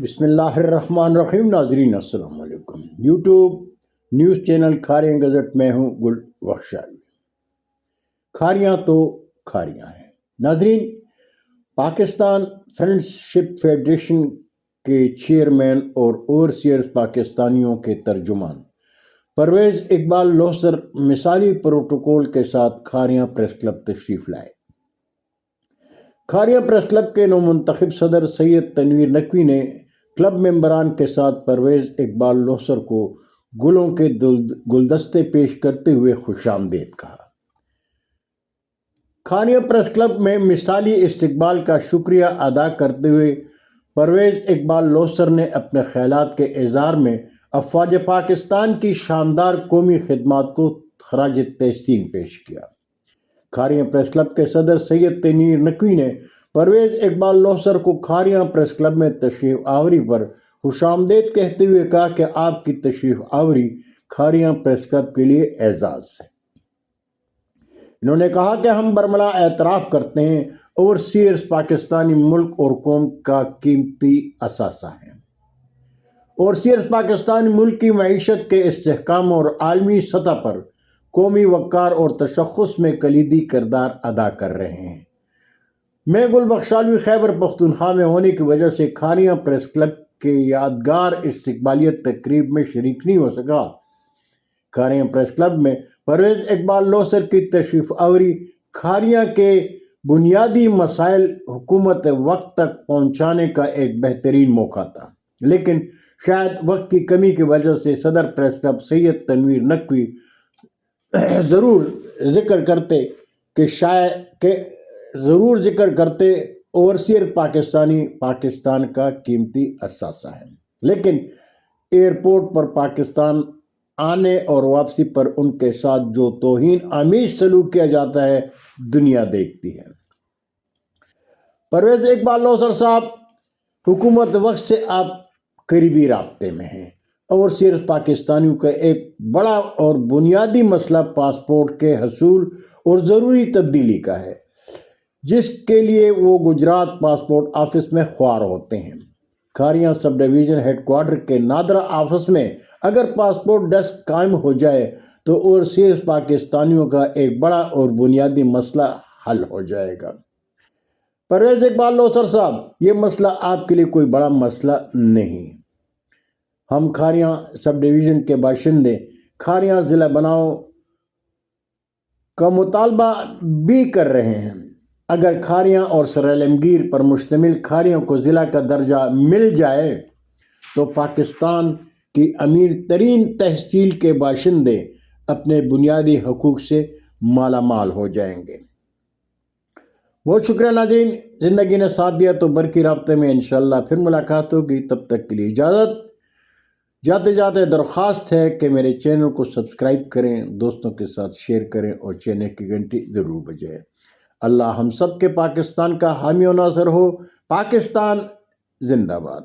بسم اللہ الرحمن الرحیم۔ ناظرین السلام علیکم۔ YouTube news channel Kharian gazette میں ہوں گل بخشالی۔ کھاریاں تو کھاریاں ہیں۔ ناظرین، پاکستان فرینڈشپ فیڈریشن کے چیئرمین اور اوورسیئرز پاکستانیوں کے ترجمان پرویز اقبال لوثر مثالی پروٹوکول کے ساتھ کھاریاں پریس کلب تشریف لائے۔ کھاریاں پریس کلب کے نومنتخب صدر سید تنویر نقوی نے کلب ممبران کے ساتھ پرویز اقبال لوثر کو گلوں کے گلدستے پیش کرتے ہوئے خوش آمدید کہا۔ کھاریاں پریس کلب میں مثالی استقبال کا شکریہ ادا کرتے ہوئے پرویز اقبال لوثر نے اپنے خیالات کے اظہار میں افواج پاکستان کی شاندار قومی خدمات کو خراج تحسین پیش کیا۔ کھاریاں پریس کلب کے صدر سید تنویر نقوی نے پرویز اقبال لوثر کو کھاریاں پریس کلب میں تشریف آوری پر خوش آمدید کہتے ہوئے کہا کہ آپ کی تشریف آوری کھاریاں پریس کلب کے لیے اعزاز ہے۔ انہوں نے کہا کہ ہم برملا اعتراف کرتے ہیں اوورسیئرز پاکستانی ملک اور قوم کا قیمتی اثاثہ ہیں۔ اوورسیئرز پاکستانی ملک کی معیشت کے استحکام اور عالمی سطح پر قومی وقار اور تشخص میں کلیدی کردار ادا کر رہے ہیں۔ میں گل بخشالوی خیبر پختونخوا میں ہونے کی وجہ سے کھاریاں پریس کلب کے یادگار استقبالیت تقریب میں شریک نہیں ہو سکا۔ کھاریاں پریس کلب میں پرویز اقبال لوثر کی تشریف آوری کھاریاں کے بنیادی مسائل حکومت وقت تک پہنچانے کا ایک بہترین موقع تھا، لیکن شاید وقت کی کمی کی وجہ سے صدر پریس کلب سید تنویر نقوی ضرور ذکر کرتے اوورسیئر پاکستان کا قیمتی اثاثہ ہے، لیکن ایئرپورٹ پر پاکستان آنے اور واپسی پر ان کے ساتھ جو توہین آمیز سلوک کیا جاتا ہے دنیا دیکھتی ہے۔ پرویز اقبال لوثر صاحب، حکومت وقت سے آپ قریبی رابطے میں ہیں۔ اوورسیئرز پاکستانیوں کا ایک بڑا اور بنیادی مسئلہ پاسپورٹ کے حصول اور ضروری تبدیلی کا ہے، جس کے لیے وہ گجرات پاسپورٹ آفس میں خوار ہوتے ہیں۔ Kharian sub division head quarter کے نادرہ آفس میں اگر پاسپورٹ ڈیسک قائم ہو جائے تو اوورسیئرز پاکستانیوں کا ایک بڑا اور بنیادی مسئلہ حل ہو جائے گا۔ پرویز اقبال لوثر صاحب، یہ مسئلہ آپ کے لیے کوئی بڑا مسئلہ نہیں۔ ہم کھاریاں سب ڈویژن کے باشندے کھاریاں ضلع بناؤ کا مطالبہ بھی کر رہے ہیں۔ اگر کھاریاں اور سرعلمگیر پر مشتمل کھاریوں کو ضلع کا درجہ مل جائے تو پاکستان کی امیر ترین تحصیل کے باشندے اپنے بنیادی حقوق سے مالا مال ہو جائیں گے۔ بہت شکریہ ناظرین، زندگی نے ساتھ دیا تو برقی رابطے میں انشاءاللہ پھر ملاقات ہوگی۔ تب تک کے لیے اجازت۔ جاتے جاتے درخواست ہے کہ میرے چینل کو سبسکرائب کریں، دوستوں کے ساتھ شیئر کریں اور چینل کی گھنٹی ضرور بجائیں۔ اللہ ہم سب کے پاکستان کا حامی و ناصر ہو۔ پاکستان زندہ باد۔